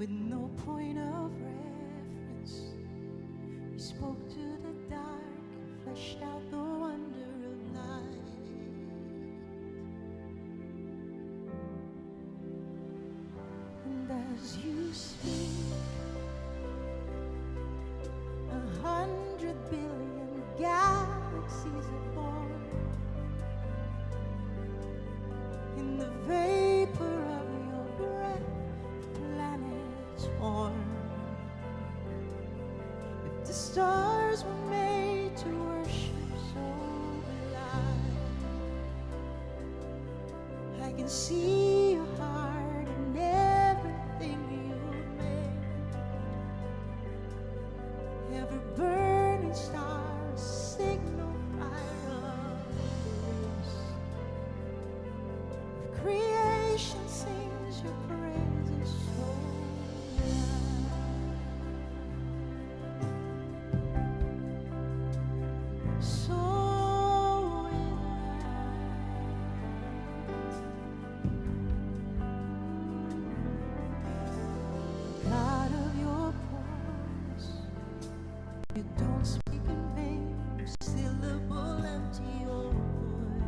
with no point of reference. You spoke to the dark and fleshed out the wonder of light. And as you speak, 100 billion galaxies are born in the vapor of your breath. Planets form. If the stars were made to worship, so will I can see your heart in everything you made. Every burning star, a signal fire of grace. If creation sings your praises, so God of your pores, you don't speak in vain, no syllable empty or void.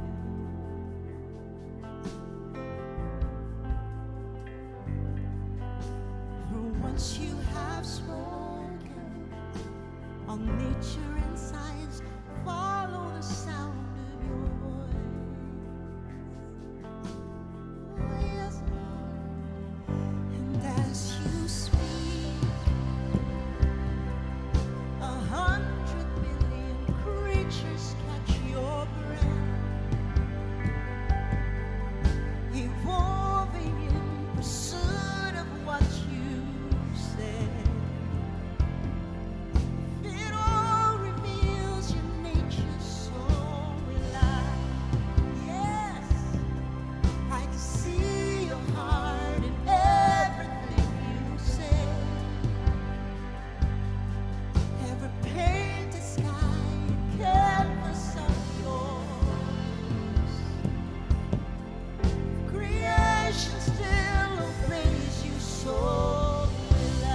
For once you have spoken, all nature and science follow the sound of your voice. Oh yes, Lord. And as you speak, 100 billion creatures catch your breath, evolving in pursuit of what you said. It all reveals your nature, so will I. Yes, I can see your heart in everything you say. Every painted sky, canvas of yours. Creation still obeys you, so will I.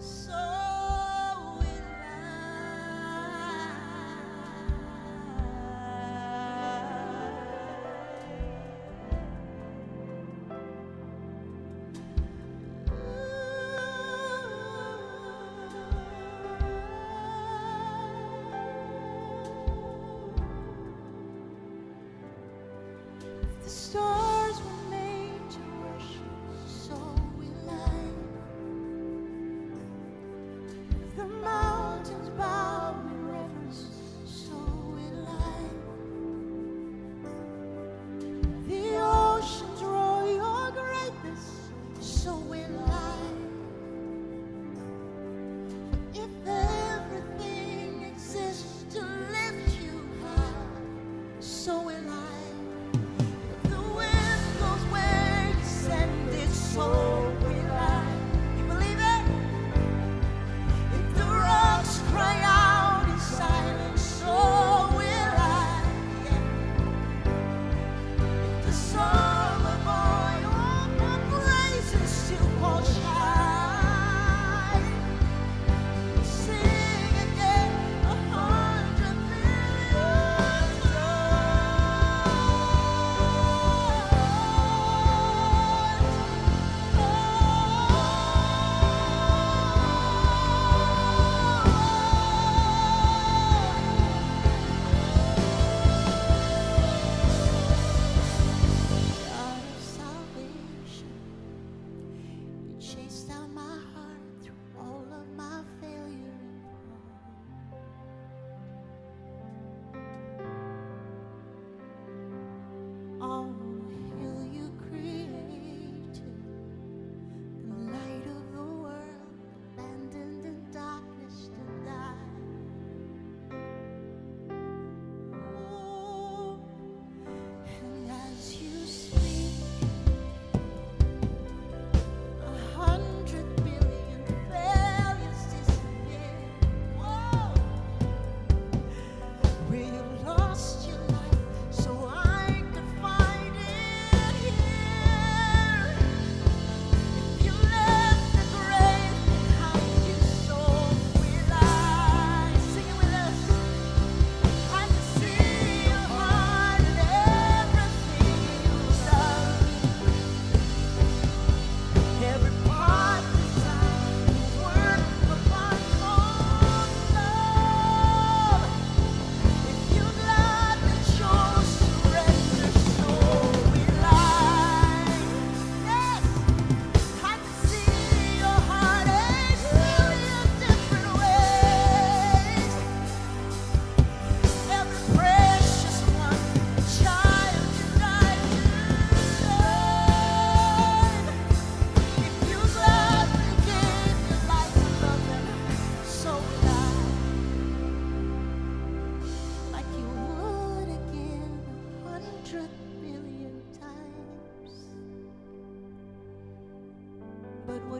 So will The stars were made to worship, so will I. The mountains bow in reverence, so will I. The oceans roar your greatness, so will I. If everything exists to lift you high, so will I. The wind goes where you send it, so will I. You believe it? If the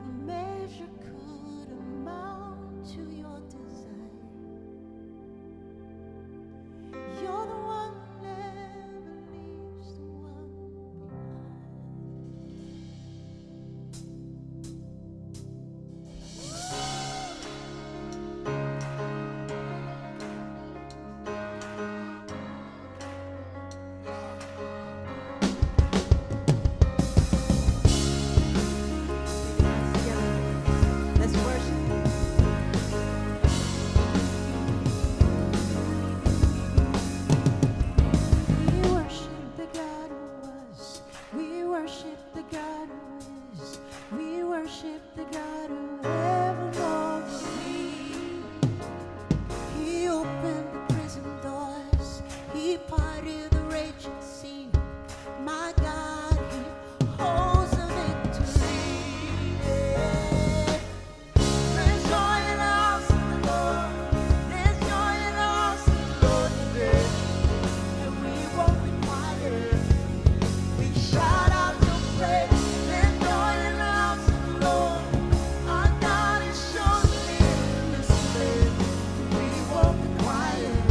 what measure could amount to your desire. You're the one who never leaves the one behind. Let's worship. We worship the God who was. We worship the God who is. We worship the God who evermore will be. He opened the prison doors. He parted the raging sea. My God, He holds the victory. There's joy in the house of the Lord. There's joy in the house of the Lord today. And we won't be quiet. We shout out your praise. There's joy in the house of the Lord. Our God is surely in this place. We won't be quiet.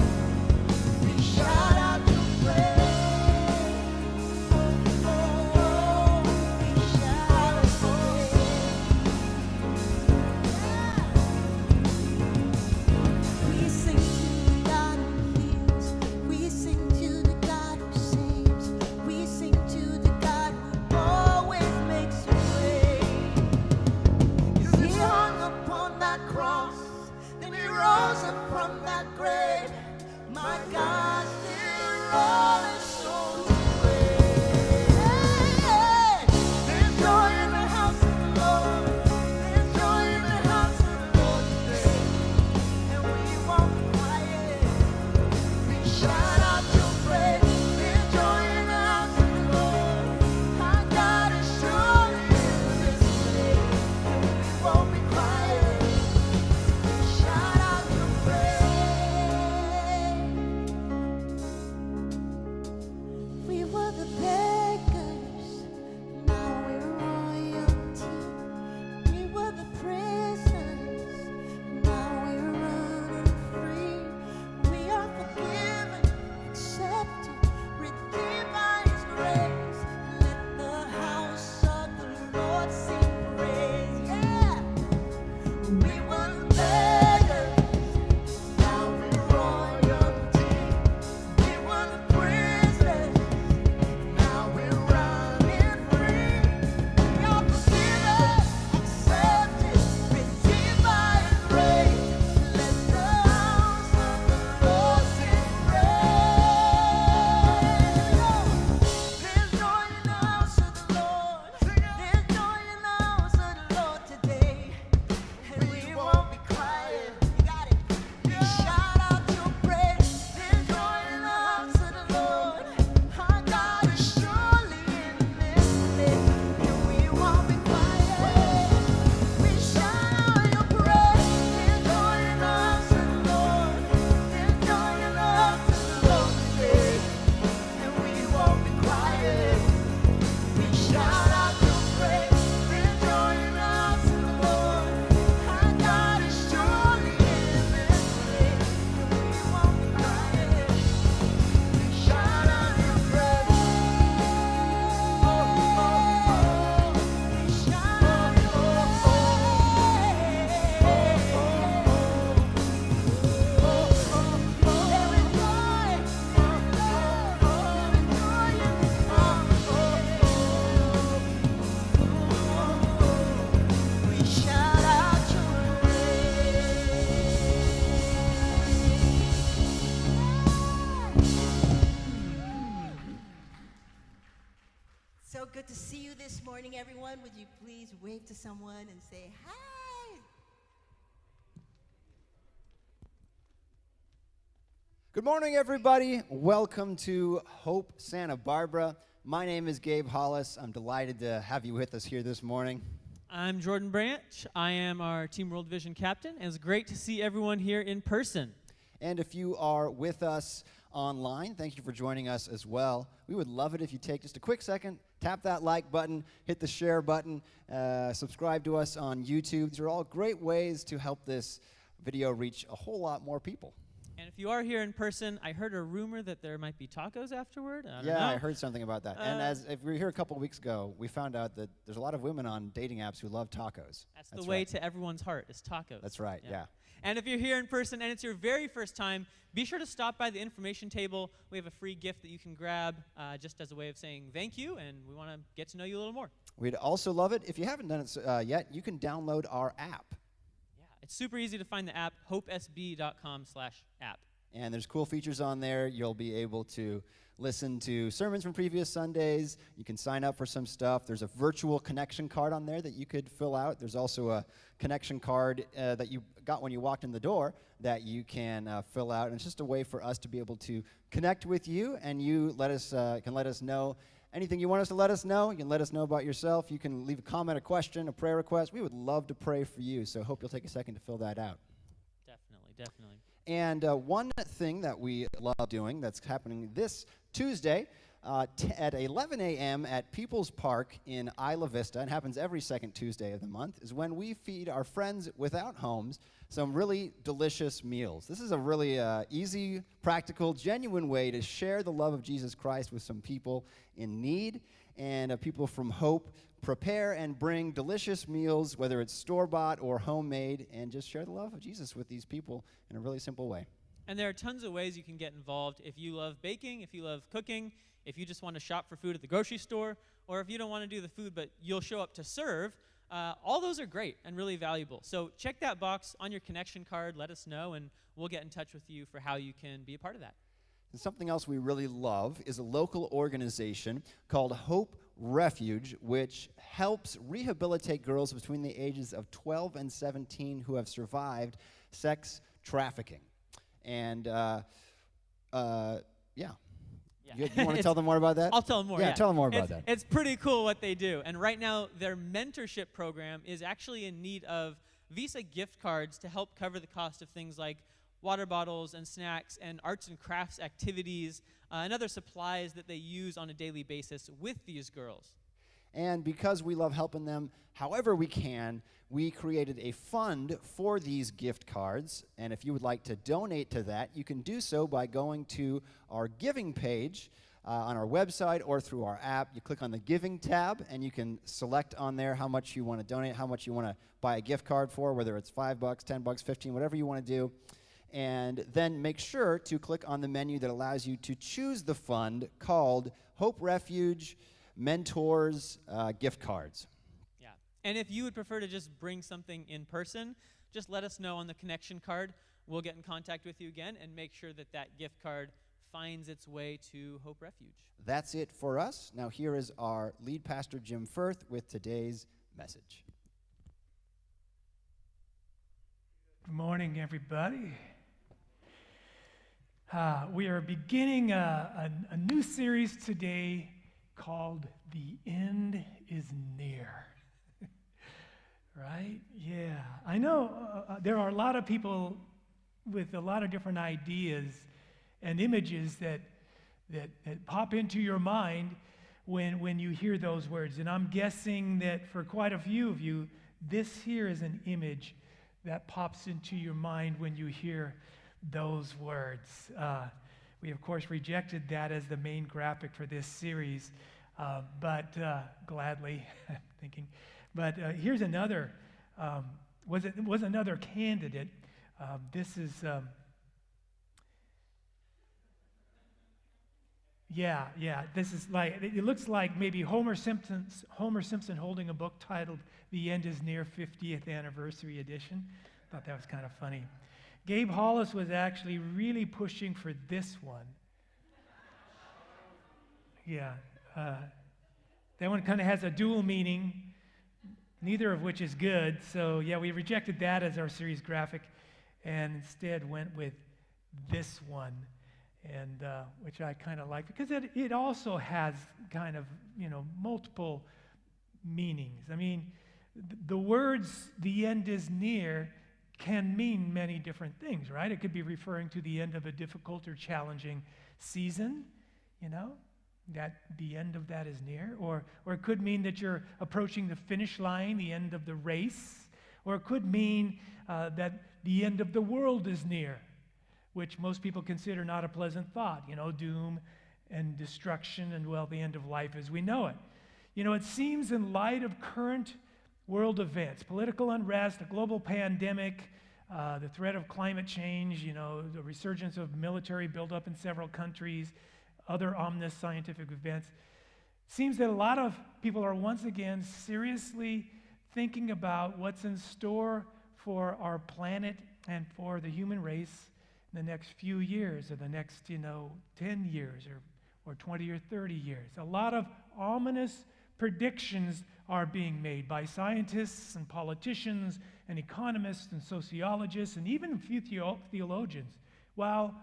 We shout out your praise. Oh, oh, we shout out your praise. We sing to the God who heals. We sing to the God who saves. We sing to the God who always makes a way. He hung upon that cross, then He rose up from that grave. My God still all His souls away. There's joy in the house of the Lord. There's joy in the house of the Lord today. And we won't be quiet. We shout out your praise. There's joy in the house of the Lord. Our God is surely in this place. And we won't be quiet. We shout out your praise. We were the beggars, now we're royalty. We were the prisoners, now we're running free. We are forgiven, accepted, redeemed by His grace. Let the house of the Lord sing praise. Yeah, we were the beggars, now we're royalty. We were the prisoners, now we're running free. We are forgiven, accepted, redeemed by His grace. Let the house of the Lord sing praise. There's joy in the house of the Lord. There's joy in the house of the Lord today. And we won't be quiet. You got it. We shout out your praise. There's joy in the house of the Lord. Our God is surely in this place. And we won't be quiet. We shout out your praise. There's joy in the house of the Lord. There's joy in the house of the Lord today. And we won't be quiet. We shout out your praise. There's joy in the house of the Lord. Our God is surely in this place. And we won't be quiet. We shout out your praise. Oh, oh, oh. We shout out your praise. There is joy. There is joy in this house. We shout out your praise. So good to see you this morning, everyone. Would you please wave to someone and say hi? Good morning, everybody. Welcome to Hope Santa Barbara. My name is Gabe Hollis. I'm delighted to have you with us here this morning. I'm Jordan Branch. I am our Team World Vision captain, and it's great to see everyone here in person. And if you are with us online, thank you for joining us as well. We would love it if you take just a quick second, tap that like button, hit the share button, subscribe to us on YouTube. These are all great ways to help this video reach a whole lot more people. And if you are here in person, I heard a rumor that there might be tacos afterward. I don't know. I heard something about that. And if we were here a couple of weeks ago, we found out that there's a lot of women on dating apps who love tacos. That's the way to everyone's heart is tacos. That's right, yeah. And if you're here in person and it's your very first time, be sure to stop by the information table. We have a free gift that you can grab just as a way of saying thank you, and we want to get to know you a little more. We'd also love it, if you haven't done it yet, you can download our app. Yeah, it's super easy to find the app, hopesb.com/app. And there's cool features on there. You'll be able to listen to sermons from previous Sundays. You can sign up for some stuff. There's a virtual connection card on there that you could fill out. There's also a connection card that you got when you walked in the door that you can fill out. And it's just a way for us to be able to connect with you, and you can let us know anything you want us to let us know. You can let us know about yourself. You can leave a comment, a question, a prayer request. We would love to pray for you, so hope you'll take a second to fill that out. Definitely. And one thing that we love doing that's happening this Tuesday at 11 a.m. at People's Park in Isla Vista, and happens every second Tuesday of the month, is when we feed our friends without homes some really delicious meals. This is a really easy, practical, genuine way to share the love of Jesus Christ with some people in need, and people from Hope prepare and bring delicious meals, whether it's store-bought or homemade, and just share the love of Jesus with these people in a really simple way. And there are tons of ways you can get involved. If you love baking, if you love cooking, if you just want to shop for food at the grocery store, or if you don't want to do the food but you'll show up to serve, all those are great and really valuable. So check that box on your connection card, let us know, and we'll get in touch with you for how you can be a part of that. And something else we really love is a local organization called Hope Refuge, which helps rehabilitate girls between the ages of 12 and 17 who have survived sex trafficking. And, You want to tell them more about that? I'll tell them more. Yeah, tell them more about that. It's pretty cool what they do. And right now, their mentorship program is actually in need of Visa gift cards to help cover the cost of things like water bottles and snacks and arts and crafts activities and other supplies that they use on a daily basis with these girls. And because we love helping them however we can, we created a fund for these gift cards. And if you would like to donate to that, you can do so by going to our giving page on our website or through our app. You click on the Giving tab, and you can select on there how much you want to donate, how much you want to buy a gift card for, whether it's $5, $10, 15, whatever you want to do. And then make sure to click on the menu that allows you to choose the fund called Hope Refuge Mentors Gift Cards. Yeah. And if you would prefer to just bring something in person, just let us know on the connection card. We'll get in contact with you again and make sure that that gift card finds its way to Hope Refuge. That's it for us. Now here is our lead pastor, Jim Firth, with today's message. Good morning, everybody. We are beginning a new series today called The End is Near. Right? Yeah. I know there are a lot of people with a lot of different ideas and images that pop into your mind when you hear those words. And I'm guessing that for quite a few of you, this here is an image that pops into your mind when you hear those words. We, of course, rejected that as the main graphic for this series, but gladly, I'm thinking. But here's another, was another candidate. This is, this is like, it looks like maybe Homer Simpson holding a book titled The End is Near 50th Anniversary Edition. Thought that was kind of funny. Gabe Hollis was actually really pushing for this one. Yeah. That one kind of has a dual meaning, neither of which is good. So, yeah, we rejected that as our series graphic and instead went with this one, and which I kind of like because it also has kind of, multiple meanings. I mean, the words, the end is near, can mean many different things, right? It could be referring to the end of a difficult or challenging season, that the end of that is near. Or it could mean that you're approaching the finish line, the end of the race. Or it could mean that the end of the world is near, which most people consider not a pleasant thought, doom and destruction and, well, the end of life as we know it. It seems in light of current world events, political unrest, a global pandemic, the threat of climate change, the resurgence of military buildup in several countries, other ominous scientific events, seems that a lot of people are once again seriously thinking about what's in store for our planet and for the human race in the next few years or the next, 10 years or 20 or 30 years. A lot of ominous predictions are being made by scientists and politicians and economists and sociologists and even a few theologians, while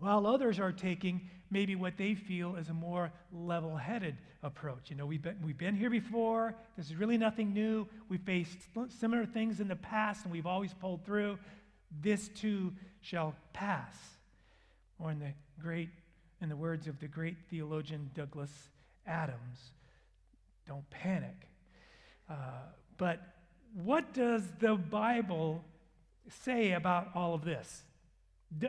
others are taking maybe what they feel is a more level-headed approach. We've been here before. This is really nothing new. We've faced similar things in the past, and we've always pulled through. This too shall pass. Or in the words of the great theologian Douglas Adams, don't panic. But what does the Bible say about all of this?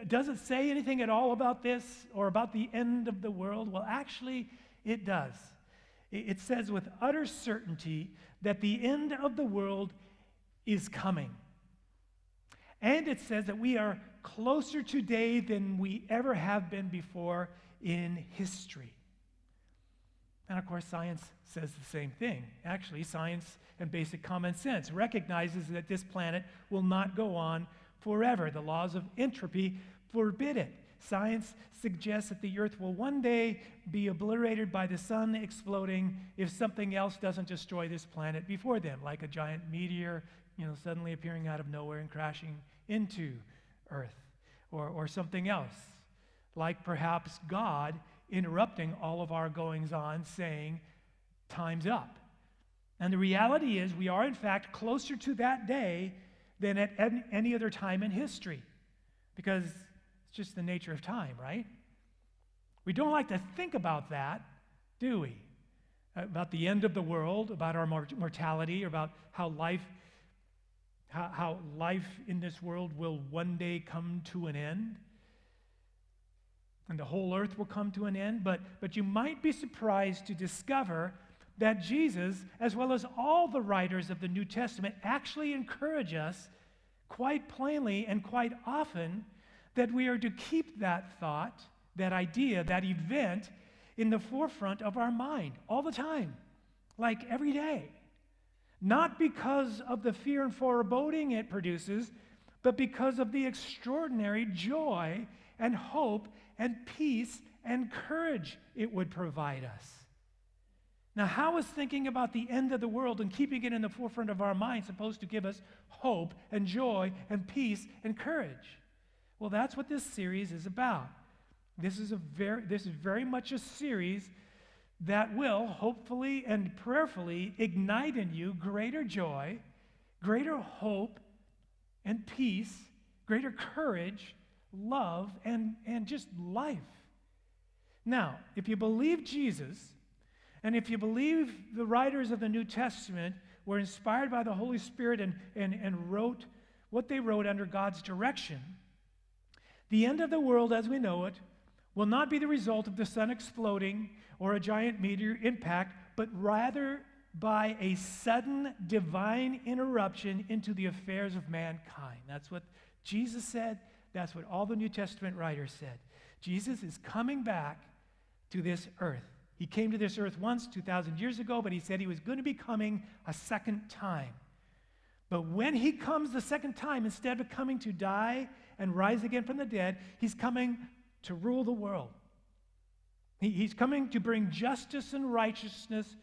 Does it say anything at all about this or about the end of the world? Well, actually, it does. It says with utter certainty that the end of the world is coming. And it says that we are closer today than we ever have been before in history. And of course, science says the same thing. Actually, science and basic common sense recognizes that this planet will not go on forever. The laws of entropy forbid it. Science suggests that the earth will one day be obliterated by the sun exploding if something else doesn't destroy this planet before then, like a giant meteor, suddenly appearing out of nowhere and crashing into Earth, or something else, like perhaps God interrupting all of our goings-on, saying, time's up. And the reality is we are, in fact, closer to that day than at any other time in history, because it's just the nature of time, right? We don't like to think about that, do we? About the end of the world, about our mortality, or about how life in this world will one day come to an end, and the whole earth will come to an end. But you might be surprised to discover that Jesus, as well as all the writers of the New Testament, actually encourage us quite plainly and quite often that we are to keep that thought, that idea, that event in the forefront of our mind all the time, like every day. Not because of the fear and foreboding it produces, but because of the extraordinary joy and hope and peace and courage it would provide us. Now, how is thinking about the end of the world and keeping it in the forefront of our mind supposed to give us hope and joy and peace and courage? Well, that's what this series is about. This is very much a series that will, hopefully and prayerfully, ignite in you greater joy, greater hope and peace, greater courage, love, and just life. Now, if you believe Jesus, and if you believe the writers of the New Testament were inspired by the Holy Spirit and wrote what they wrote under God's direction, the end of the world as we know it will not be the result of the sun exploding or a giant meteor impact, but rather by a sudden divine interruption into the affairs of mankind. That's what Jesus said. That's what all the New Testament writers said. Jesus is coming back to this earth. He came to this earth once, 2,000 years ago, but he said he was going to be coming a second time. But when he comes the second time, instead of coming to die and rise again from the dead, he's coming to rule the world. He's coming to bring justice and righteousness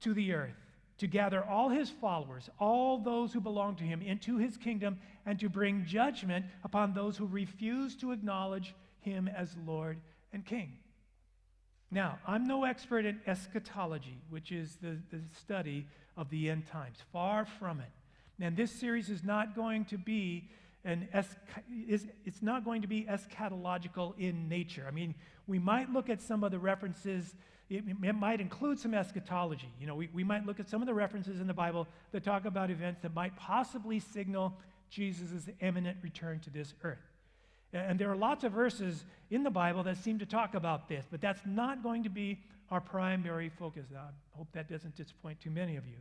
to the earth, to gather all his followers, all those who belong to him, into his kingdom, and to bring judgment upon those who refuse to acknowledge him as Lord and King. Now, I'm no expert in eschatology, which is the study of the end times. Far from it. And this series is not going to be it's not going to be eschatological in nature. I mean, we might look at some of the references. It might include some eschatology. You know, we might look at some of the references in the Bible that talk about events that might possibly signal Jesus' imminent return to this earth. And there are lots of verses in the Bible that seem to talk about this, but that's not going to be our primary focus. I hope that doesn't disappoint too many of you.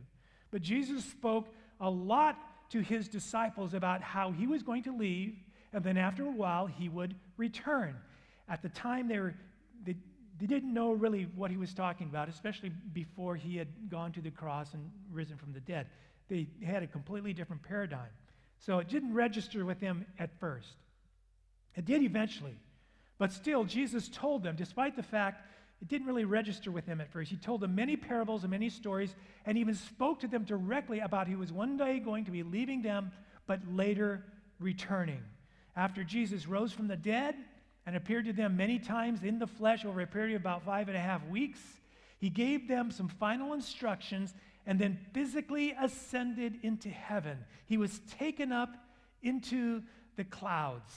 But Jesus spoke a lot to his disciples about how he was going to leave, and then after a while he would return. At the time, they didn't know really what he was talking about, especially before he had gone to the cross and risen from the dead. They had a completely different paradigm. So it didn't register with them at first. It did eventually. But still, Jesus told them, despite the fact it didn't really register with them at first, he told them many parables and many stories, and even spoke to them directly about he was one day going to be leaving them, but later returning. After Jesus rose from the dead and appeared to them many times in the flesh over a period of about 5.5 weeks, he gave them some final instructions and then physically ascended into heaven. He was taken up into the clouds.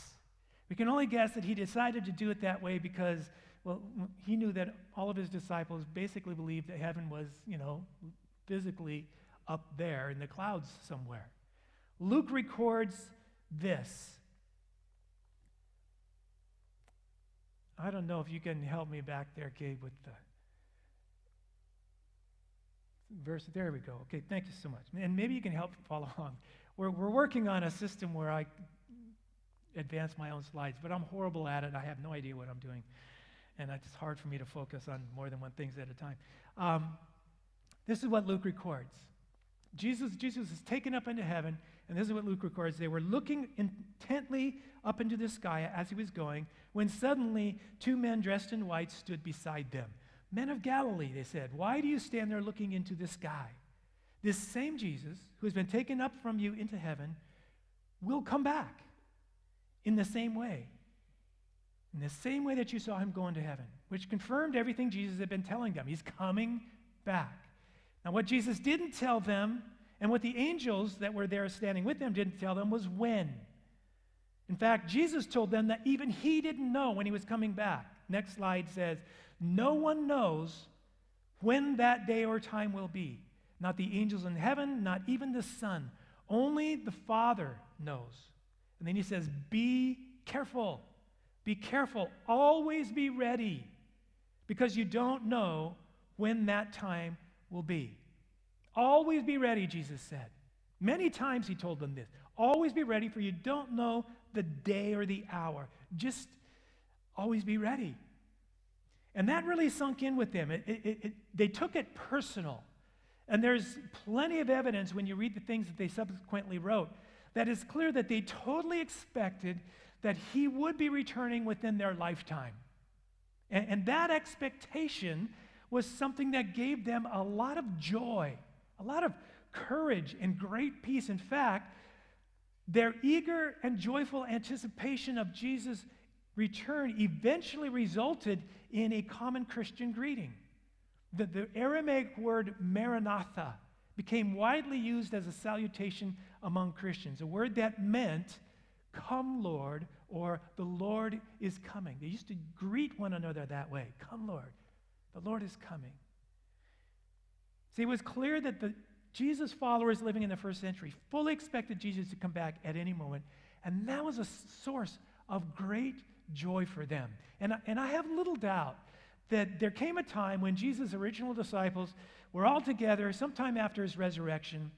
We can only guess that he decided to do it that way because, well, he knew that all of his disciples basically believed that heaven was, physically up there in the clouds somewhere. Luke records this. I don't know if you can help me back there, Gabe, with the verse. There we go. Okay, thank you so much. And maybe you can help follow along. We're working on a system where I advance my own slides, but I'm horrible at it. I have no idea what I'm doing. And it's hard for me to focus on more than one thing at a time. This is what Luke records. Jesus is taken up into heaven, and this is what Luke records. They were looking intently up into the sky as he was going, when suddenly 2 men dressed in white stood beside them. Men of Galilee, they said, why do you stand there looking into the sky? This same Jesus, who has been taken up from you into heaven, will come back in the same way. In the same way that you saw him go into heaven, which confirmed everything Jesus had been telling them. He's coming back. Now, what Jesus didn't tell them, and what the angels that were there standing with them didn't tell them, was when. In fact, Jesus told them that even he didn't know when he was coming back. Next slide says, no one knows when that day or time will be. Not the angels in heaven, not even the Son. Only the Father knows. And then he says, be careful. Be careful. Always be ready, because you don't know when that time will be. Always be ready, Jesus said. Many times he told them this. Always be ready, for you don't know the day or the hour. Just always be ready. And that really sunk in with them. They took it personal. And there's plenty of evidence when you read the things that they subsequently wrote that it's clear that they totally expected that he would be returning within their lifetime. And that expectation was something that gave them a lot of joy, a lot of courage and great peace. In fact, their eager and joyful anticipation of Jesus' return eventually resulted in a common Christian greeting. The Aramaic word Maranatha became widely used as a salutation among Christians, a word that meant, come, Lord, or the Lord is coming. They used to greet one another that way. Come, Lord, the Lord is coming. See, it was clear that the Jesus followers living in the first century fully expected Jesus to come back at any moment, and that was a source of great joy for them. And I have little doubt that there came a time when Jesus' original disciples were all together sometime after his resurrection,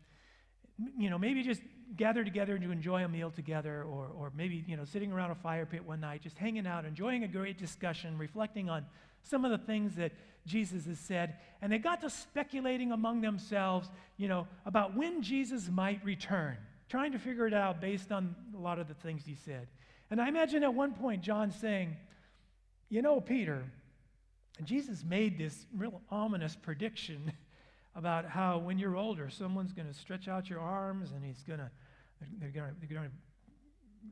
maybe just gathered together to enjoy a meal together, or maybe, sitting around a fire pit one night, just hanging out, enjoying a great discussion, reflecting on some of the things that Jesus has said, and they got to speculating among themselves, about when Jesus might return, trying to figure it out based on a lot of the things he said. And I imagine at one point John saying, Peter, Jesus made this real ominous prediction about how when you're older, someone's going to stretch out your arms, and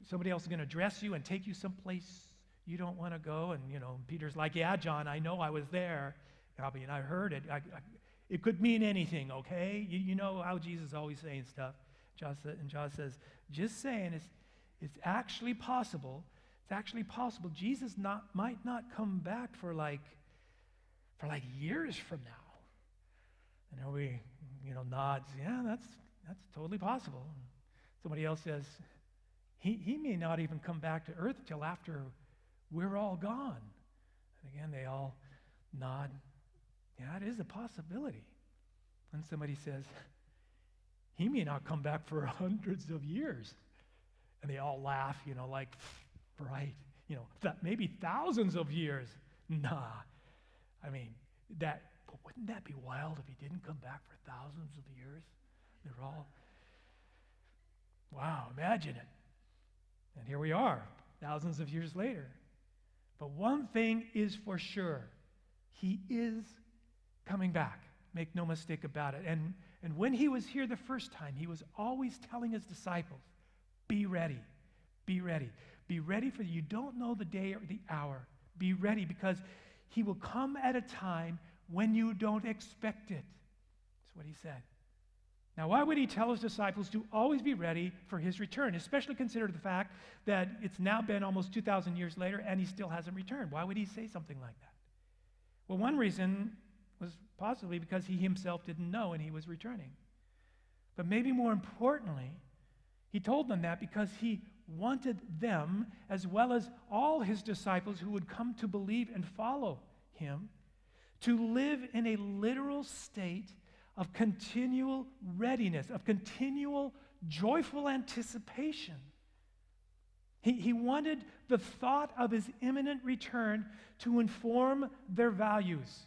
somebody else is going to dress you and take you someplace you don't want to go. And, Peter's like, yeah, John, I know, I was there. And I heard it. It could mean anything, okay? You know how Jesus is always saying stuff. And John says, just saying, it's actually possible. It's actually possible. Jesus might not come back for like years from now. And everybody, nods. Yeah, that's totally possible. Somebody else says, he may not even come back to earth till after we're all gone. And again, they all nod. Yeah, it is a possibility. And somebody says, he may not come back for hundreds of years. And they all laugh, like, right, maybe thousands of years. Nah. I mean, but wouldn't that be wild if he didn't come back for thousands of years? They're all, wow, imagine it. And here we are, thousands of years later. But one thing is for sure, he is coming back. Make no mistake about it. And when he was here the first time, he was always telling his disciples, be ready, be ready. Be ready, for you don't know the day or the hour. Be ready, because he will come at a time when you don't expect it. That's what he said. Now, why would he tell his disciples to always be ready for his return, especially consider the fact that it's now been almost 2,000 years later and he still hasn't returned? Why would he say something like that? Well, one reason was possibly because he himself didn't know and he was returning. But maybe more importantly, he told them that because he wanted them, as well as all his disciples who would come to believe and follow him, to live in a literal state of continual readiness, of continual joyful anticipation. He wanted the thought of his imminent return to inform their values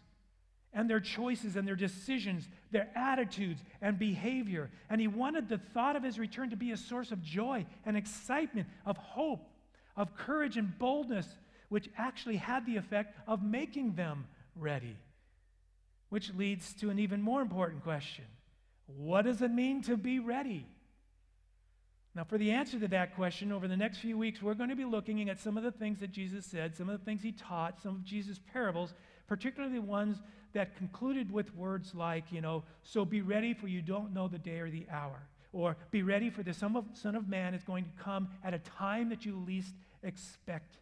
and their choices and their decisions, their attitudes and behavior. And he wanted the thought of his return to be a source of joy and excitement, of hope, of courage and boldness, which actually had the effect of making them ready. Which leads to an even more important question. What does it mean to be ready? Now, for the answer to that question, over the next few weeks, we're going to be looking at some of the things that Jesus said, some of the things he taught, some of Jesus' parables, particularly the ones that concluded with words like, so be ready, for you don't know the day or the hour. Or be ready, for the Son of Man is going to come at a time that you least expect.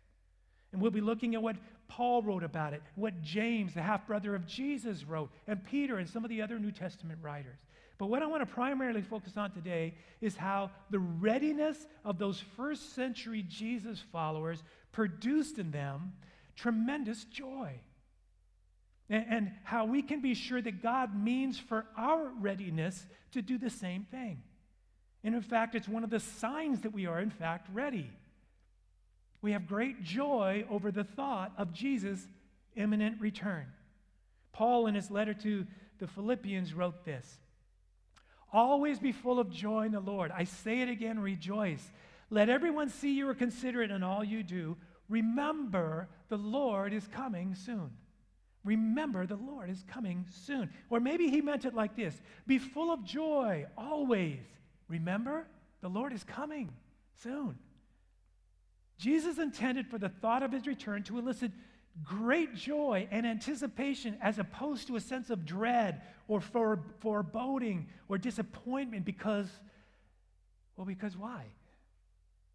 And we'll be looking at what Paul wrote about it, what James, the half-brother of Jesus, wrote, and Peter and some of the other New Testament writers. But what I want to primarily focus on today is how the readiness of those first century Jesus followers produced in them tremendous joy. And how we can be sure that God means for our readiness to do the same thing. And in fact, it's one of the signs that we are, in fact, ready. We have great joy over the thought of Jesus' imminent return. Paul, in his letter to the Philippians, wrote this: always be full of joy in the Lord. I say it again, rejoice. Let everyone see you are considerate in all you do. Remember, the Lord is coming soon. Remember, the Lord is coming soon. Or maybe he meant it like this: be full of joy always. Remember, the Lord is coming soon. Jesus intended for the thought of his return to elicit great joy and anticipation, as opposed to a sense of dread or foreboding or disappointment because why?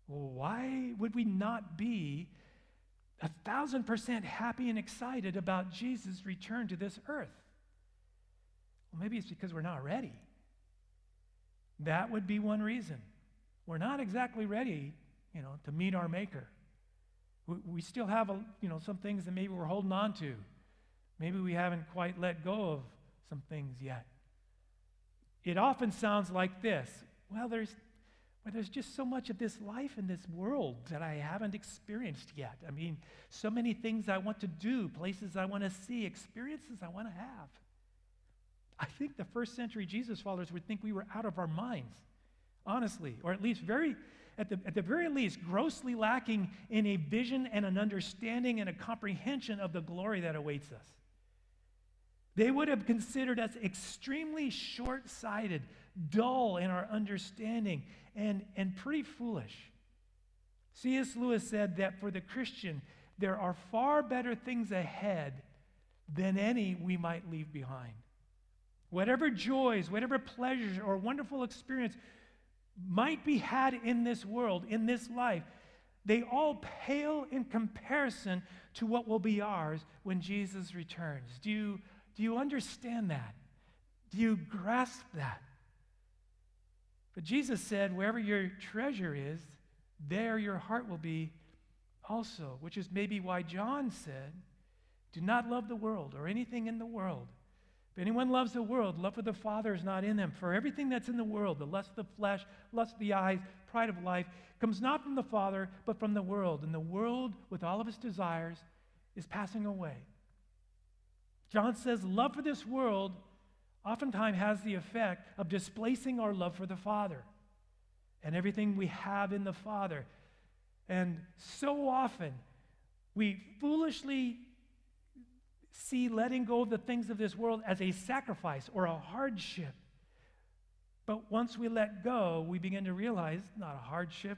Well, why would we not be 1,000% happy and excited about Jesus' return to this earth? Well, maybe it's because we're not ready. That would be one reason. We're not exactly ready, to meet our Maker. We still have, some things that maybe we're holding on to. Maybe we haven't quite let go of some things yet. It often sounds like this: well, there's just so much of this life in this world that I haven't experienced yet. I mean, so many things I want to do, places I want to see, experiences I want to have. I think the first century Jesus followers would think we were out of our minds, honestly, or at least at the very least, grossly lacking in a vision and an understanding and a comprehension of the glory that awaits us. They would have considered us extremely short-sighted, dull in our understanding, and pretty foolish. C.S. Lewis said that for the Christian, there are far better things ahead than any we might leave behind. Whatever joys, whatever pleasures or wonderful experience might be had in this world, in this life, they all pale in comparison to what will be ours when Jesus returns. Do you understand that? Do you grasp that? But Jesus said, wherever your treasure is, there your heart will be also, which is maybe why John said, do not love the world or anything in the world. If anyone loves the world, love for the Father is not in them. For everything that's in the world, the lust of the flesh, lust of the eyes, pride of life, comes not from the Father, but from the world. And the world, with all of its desires, is passing away. John says love for this world oftentimes has the effect of displacing our love for the Father and everything we have in the Father. And so often, we foolishly see letting go of the things of this world as a sacrifice or a hardship. But once we let go, we begin to realize it's not a hardship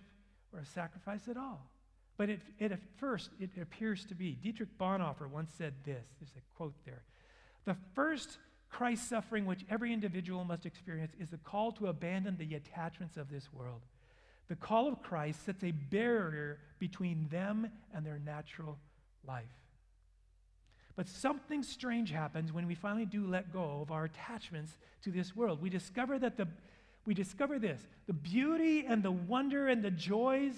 or a sacrifice at all. But at first, it appears to be. Dietrich Bonhoeffer once said this. There's a quote there. The first Christ suffering which every individual must experience is the call to abandon the attachments of this world. The call of Christ sets a barrier between them and their natural life. But something strange happens when we finally do let go of our attachments to this world. We discover this, the beauty and the wonder and the joys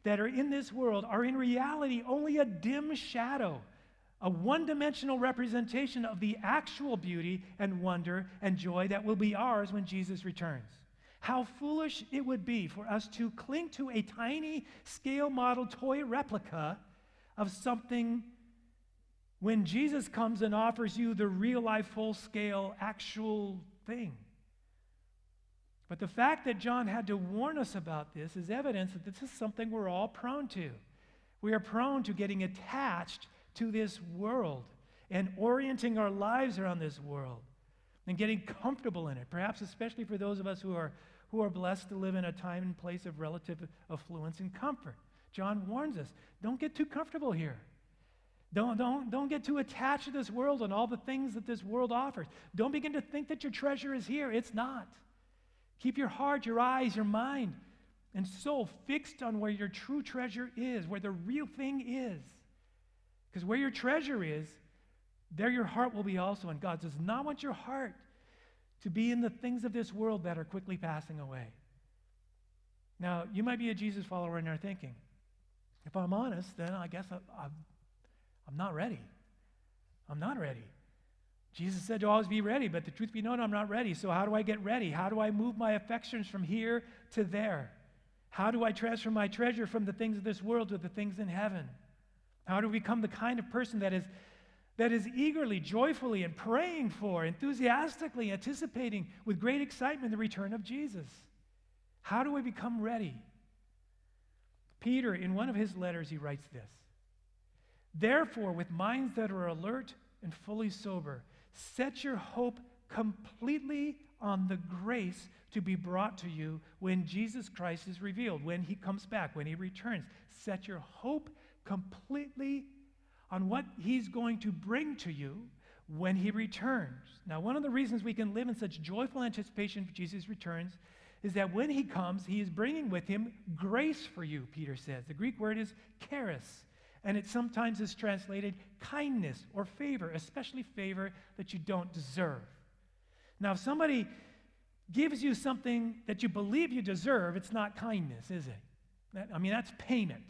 that are in this world are in reality only a dim shadow, a one-dimensional representation of the actual beauty and wonder and joy that will be ours when Jesus returns. How foolish it would be for us to cling to a tiny scale model toy replica of something when Jesus comes and offers you the real-life, full-scale, actual thing. But the fact that John had to warn us about this is evidence that this is something we're all prone to. We are prone to getting attached to this world and orienting our lives around this world and getting comfortable in it, perhaps especially for those of us who are blessed to live in a time and place of relative affluence and comfort. John warns us, don't get too comfortable here. Don't get too attached to this world and all the things that this world offers. Don't begin to think that your treasure is here. It's not. Keep your heart, your eyes, your mind, and soul fixed on where your true treasure is, where the real thing is. Because where your treasure is, there your heart will be also. And God does not want your heart to be in the things of this world that are quickly passing away. Now, you might be a Jesus follower and are thinking, if I'm honest, then I guess I'm not ready. I'm not ready. Jesus said to always be ready, but the truth be known, I'm not ready. So how do I get ready? How do I move my affections from here to there? How do I transfer my treasure from the things of this world to the things in heaven? How do we become the kind of person that is eagerly, joyfully, and praying for, enthusiastically anticipating with great excitement the return of Jesus? How do we become ready? Peter, in one of his letters, he writes this. Therefore, with minds that are alert and fully sober, set your hope completely on the grace to be brought to you when Jesus Christ is revealed, when he comes back, when he returns. Set your hope completely on what he's going to bring to you when he returns. Now, one of the reasons we can live in such joyful anticipation for Jesus' returns is that when he comes, he is bringing with him grace for you, Peter says. The Greek word is charis. And it sometimes is translated kindness or favor, especially favor that you don't deserve. Now, if somebody gives you something that you believe you deserve, it's not kindness, is it? That's payment.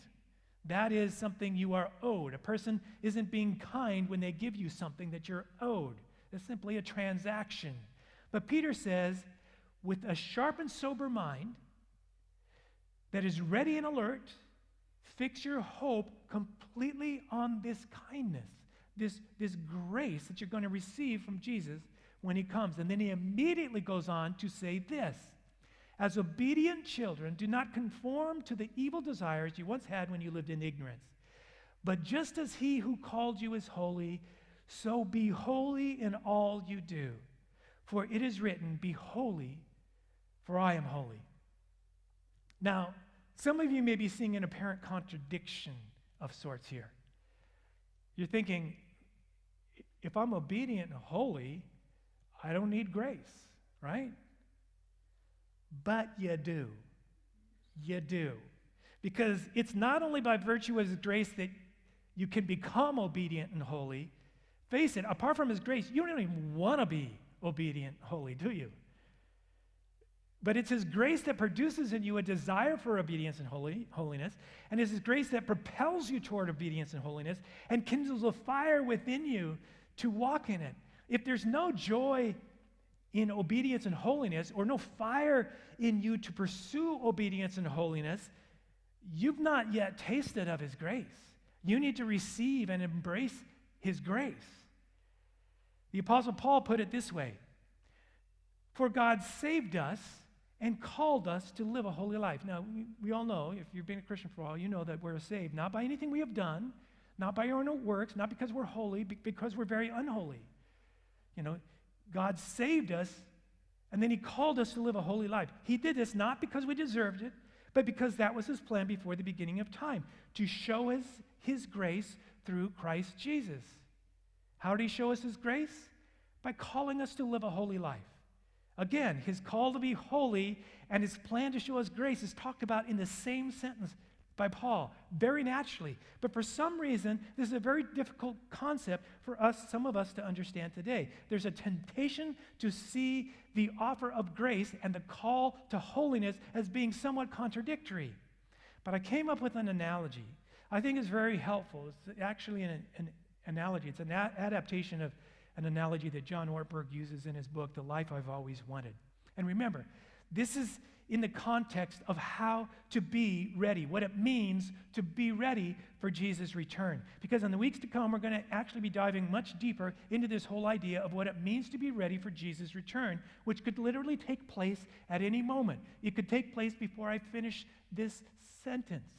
That is something you are owed. A person isn't being kind when they give you something that you're owed. It's simply a transaction. But Peter says, with a sharp and sober mind that is ready and alert, fix your hope completely on this kindness, this grace that you're going to receive from Jesus when he comes. And then he immediately goes on to say this, as obedient children, do not conform to the evil desires you once had when you lived in ignorance. But just as he who called you is holy, so be holy in all you do. For it is written, be holy, for I am holy. Now, some of you may be seeing an apparent contradiction of sorts here. You're thinking, if I'm obedient and holy, I don't need grace, right? But you do. You do. Because it's not only by virtue of his grace that you can become obedient and holy. Face it, apart from his grace, you don't even want to be obedient and holy, do you? But it's his grace that produces in you a desire for obedience and holiness, and it's his grace that propels you toward obedience and holiness and kindles a fire within you to walk in it. If there's no joy in obedience and holiness, or no fire in you to pursue obedience and holiness, you've not yet tasted of his grace. You need to receive and embrace his grace. The Apostle Paul put it this way: for God saved us and called us to live a holy life. Now, we all know, if you've been a Christian for a while, you know that we're saved, not by anything we have done, not by our own works, not because we're holy, because we're very unholy. You know, God saved us, and then he called us to live a holy life. He did this not because we deserved it, but because that was his plan before the beginning of time, to show us his grace through Christ Jesus. How did he show us his grace? By calling us to live a holy life. Again, his call to be holy and his plan to show us grace is talked about in the same sentence by Paul, very naturally. But for some reason, this is a very difficult concept for us, some of us, to understand today. There's a temptation to see the offer of grace and the call to holiness as being somewhat contradictory. But I came up with an analogy. I think it's very helpful. It's actually an analogy. It's an adaptation of an analogy that John Ortberg uses in his book, The Life I've Always Wanted. And remember, this is in the context of how to be ready, what it means to be ready for Jesus' return. Because in the weeks to come, we're going to actually be diving much deeper into this whole idea of what it means to be ready for Jesus' return, which could literally take place at any moment. It could take place before I finish this sentence.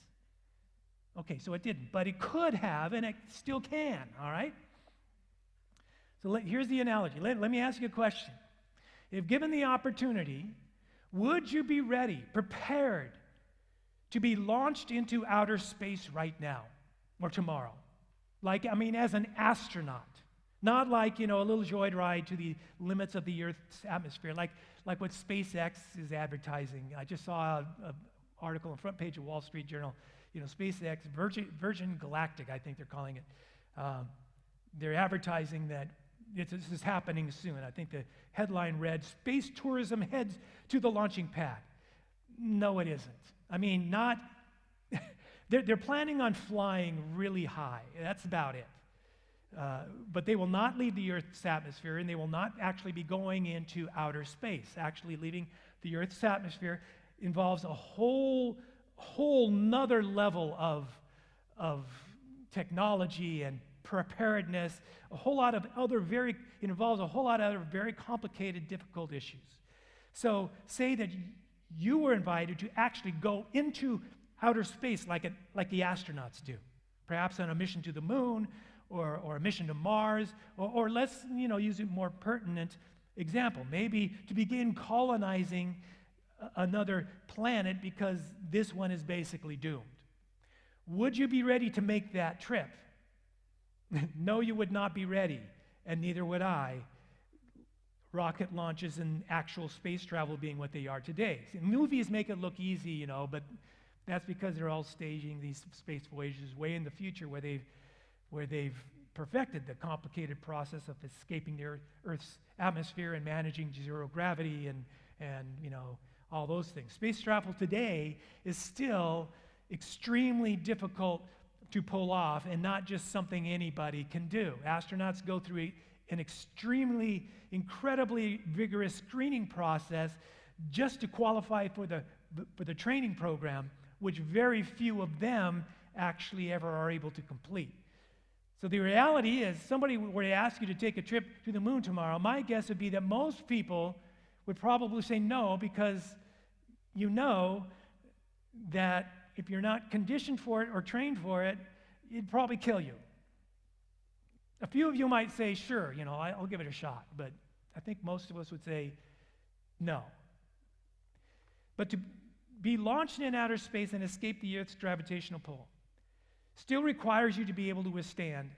Okay, so it didn't, but it could have, and it still can, all right? So here's the analogy. Let me ask you a question. If given the opportunity, would you be ready, prepared to be launched into outer space right now or tomorrow? As an astronaut. Not like, a little joyride to the limits of the Earth's atmosphere, like what SpaceX is advertising. I just saw an article on the front page of Wall Street Journal. SpaceX, Virgin Galactic, I think they're calling it. They're advertising that this is happening soon. I think the headline read, "Space tourism heads to the launching pad." No, it isn't. They're planning on flying really high. That's about it. But they will not leave the Earth's atmosphere, and they will not actually be going into outer space. Actually, leaving the Earth's atmosphere involves a whole nother level of technology and preparedness, it involves a whole lot of other very complicated, difficult issues. So say that you were invited to actually go into outer space like the astronauts do, perhaps on a mission to the moon or a mission to Mars, or let's use a more pertinent example, maybe to begin colonizing another planet because this one is basically doomed. Would you be ready to make that trip? No, you would not be ready, and neither would I. Rocket launches and actual space travel being what they are today. See, movies make it look easy, but that's because they're all staging these space voyages way in the future where they've perfected the complicated process of escaping the Earth's atmosphere and managing zero gravity and all those things. Space travel today is still extremely difficult to pull off, and not just something anybody can do. Astronauts go through an incredibly vigorous screening process just to qualify for the training program, which very few of them actually ever are able to complete. So the reality is, somebody were to ask you to take a trip to the moon tomorrow, my guess would be that most people would probably say no, because that if you're not conditioned for it or trained for it, it'd probably kill you. A few of you might say, sure, I'll give it a shot, but I think most of us would say no. But to be launched in outer space and escape the Earth's gravitational pull still requires you to be able to withstand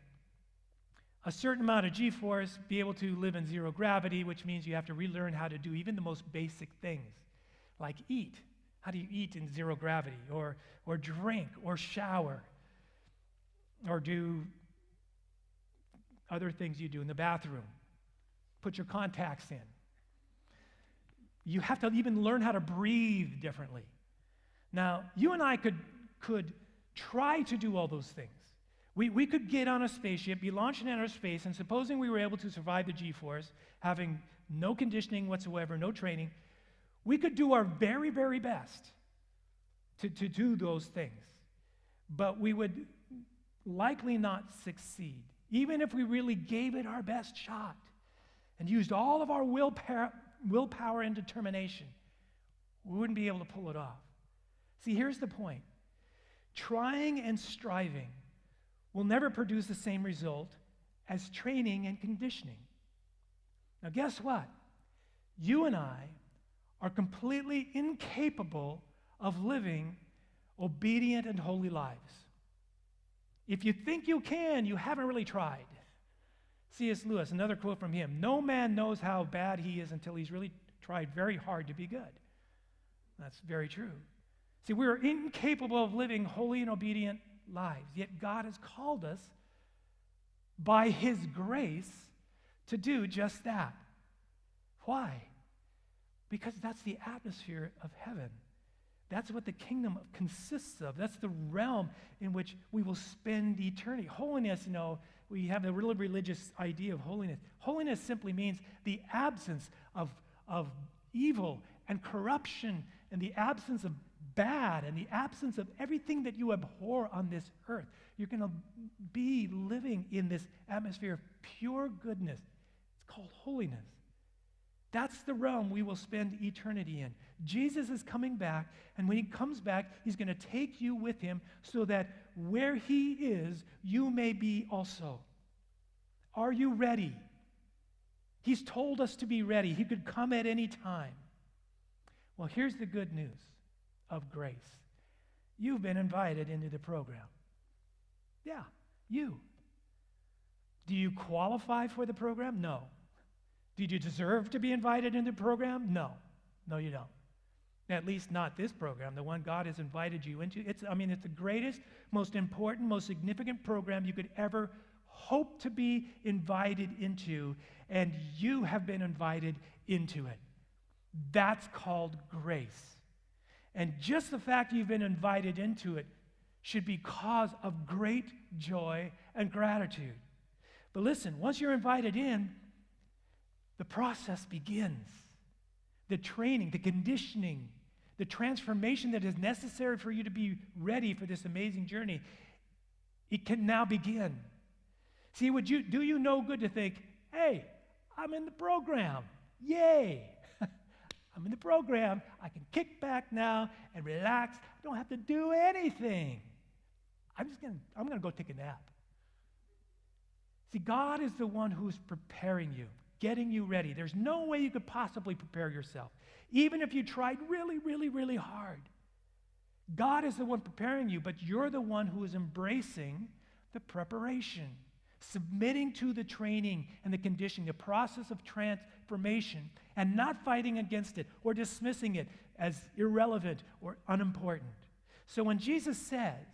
a certain amount of G-force, be able to live in zero gravity, which means you have to relearn how to do even the most basic things, like eat. How do you eat in zero gravity, or drink, or shower, or do other things you do in the bathroom? Put your contacts in. You have to even learn how to breathe differently. Now, you and I could try to do all those things. We could get on a spaceship, be launched in outer space, and supposing we were able to survive the G-force, having no conditioning whatsoever, no training, we could do our very, very best to do those things. But we would likely not succeed, even if we really gave it our best shot and used all of our willpower and determination. We wouldn't be able to pull it off. See, here's the point. Trying and striving will never produce the same result as training and conditioning. Now, guess what? You and I are completely incapable of living obedient and holy lives. If you think you can, you haven't really tried. C.S. Lewis, another quote from him, "No man knows how bad he is until he's really tried very hard to be good." That's very true. See, we are incapable of living holy and obedient lives, yet God has called us by His grace to do just that. Why? Because that's the atmosphere of heaven. That's what the kingdom consists of. That's the realm in which we will spend eternity. Holiness, we have a really religious idea of holiness. Holiness simply means the absence of evil and corruption, and the absence of bad, and the absence of everything that you abhor on this earth. You're going to be living in this atmosphere of pure goodness. It's called holiness. That's the realm we will spend eternity in. Jesus is coming back, and when He comes back, He's going to take you with Him so that where He is, you may be also. Are you ready? He's told us to be ready. He could come at any time. Well, here's the good news of grace. You've been invited into the program. Yeah, you. Do you qualify for the program? No. Did you deserve to be invited into the program? No. No, you don't. At least not this program, the one God has invited you into. It's the greatest, most important, most significant program you could ever hope to be invited into, and you have been invited into it. That's called grace. And just the fact you've been invited into it should be cause of great joy and gratitude. But listen, once you're invited in, the process begins. The training, the conditioning, the transformation that is necessary for you to be ready for this amazing journey, it can now begin. See, do you no good to think, hey, I'm in the program. Yay! I'm in the program. I can kick back now and relax. I don't have to do anything. I'm going to go take a nap. See, God is the one who's preparing you, getting you ready. There's no way you could possibly prepare yourself, even if you tried really, really, really hard. God is the one preparing you, but you're the one who is embracing the preparation, submitting to the training and the conditioning, the process of transformation, and not fighting against it or dismissing it as irrelevant or unimportant. So when Jesus says,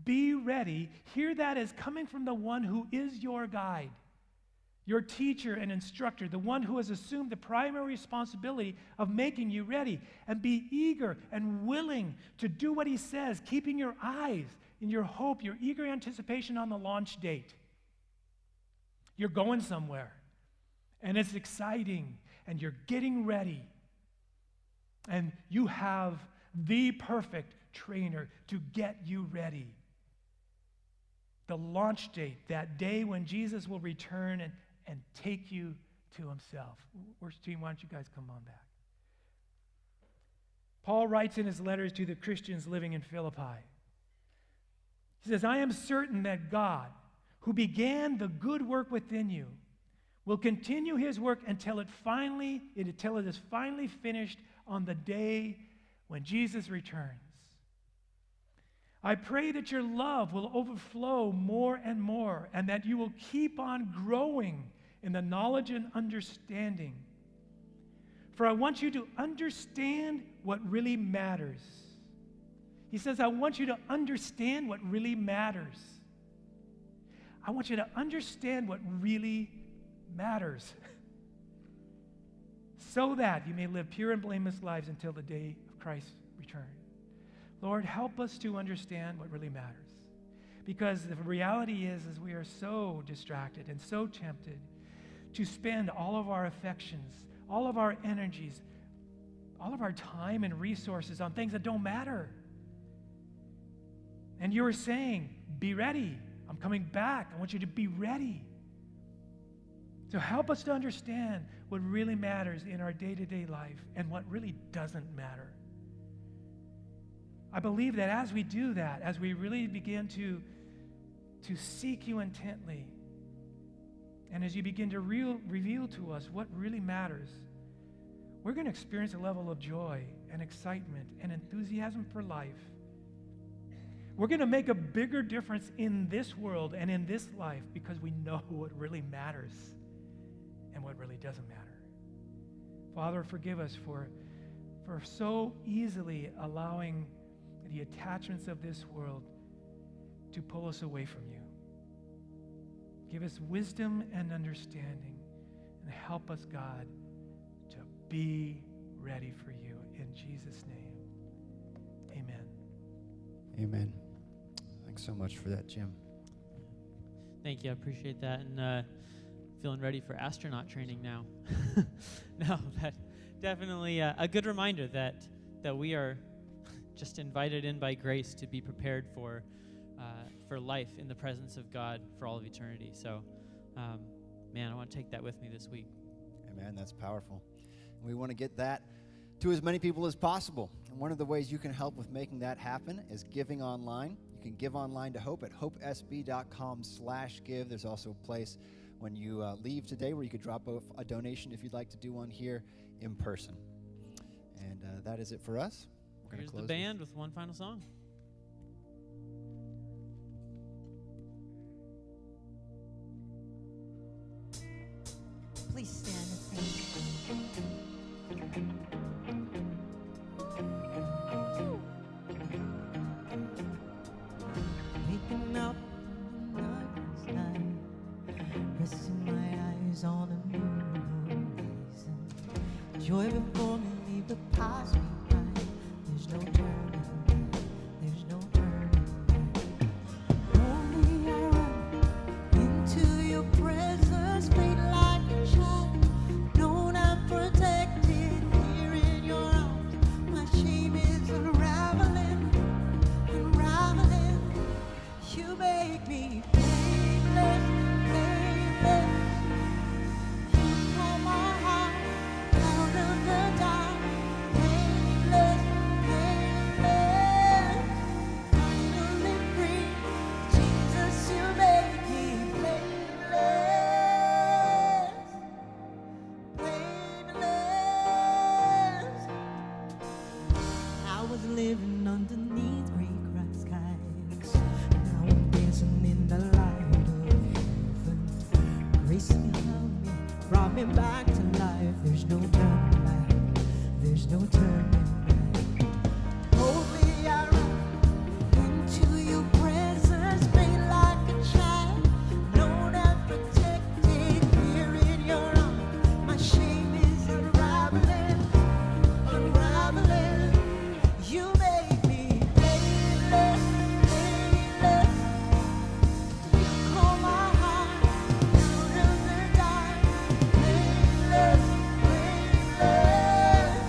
be ready, hear that as coming from the one who is your guide, your teacher and instructor, the one who has assumed the primary responsibility of making you ready, and be eager and willing to do what He says, keeping your eyes in your hope, your eager anticipation on the launch date. You're going somewhere, and it's exciting, and you're getting ready, and you have the perfect trainer to get you ready. The launch date, that day when Jesus will return and take you to Himself. Worship team, why don't you guys come on back? Paul writes in his letters to the Christians living in Philippi. He says, I am certain that God, who began the good work within you, will continue His work until it is finally finished on the day when Jesus returns. I pray that your love will overflow more and more, and that you will keep on growing in the knowledge and understanding. For I want you to understand what really matters. He says, I want you to understand what really matters. I want you to understand what really matters. So that you may live pure and blameless lives until the day of Christ's return. Lord, help us to understand what really matters. Because the reality is we are so distracted and so tempted to spend all of our affections, all of our energies, all of our time and resources on things that don't matter. And you were saying, be ready. I'm coming back. I want you to be ready. So help us to understand what really matters in our day-to-day life and what really doesn't matter. I believe that as we do that, as we really begin to seek you intently, and as you begin to reveal to us what really matters, we're going to experience a level of joy and excitement and enthusiasm for life. We're going to make a bigger difference in this world and in this life because we know what really matters and what really doesn't matter. Father, forgive us for so easily allowing the attachments of this world to pull us away from you. Give us wisdom and understanding, and help us, God, to be ready for you. In Jesus' name, amen. Amen. Thanks so much for that, Jim. Thank you. I appreciate that. And feeling ready for astronaut training now. No, that definitely a good reminder that we are just invited in by grace to be prepared for life in the presence of God for all of eternity. So, man, I want to take that with me this week. Amen. That's powerful. We want to get that to as many people as possible. And one of the ways you can help with making that happen is giving online. You can give online to Hope at hopesb.com/give. There's also a place when you leave today where you could drop off a donation if you'd like to do one here in person. And that is it for us. We're Here's close the band with one final song. Please stand and sing. Waking up in the darkest night, resting my eyes on a new horizon. Joy before me, leave the past behind. There's no turning back. There's no turning back. Only I run into your presence, made like a child, known and protected here in your arms. My shame is unraveling, unraveling. You make me blameless, blameless. You call my heart out of the dark. Blameless, blameless. Finally free. Jesus, you make me blameless, blameless. I was living underneath gray crack skies. Now I'm dancing in the light of heaven. Grace found me, brought me back to life. There's no turning back. There's no turning back. Boldly I run into your presence, made like a child, known and protected here in your arms. My shame is unraveling, unraveling. You make me blameless, blameless. You call my heart out of the dark. Blameless, blameless.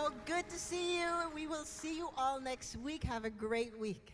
So good to see you. We will see you all next week. Have a great week.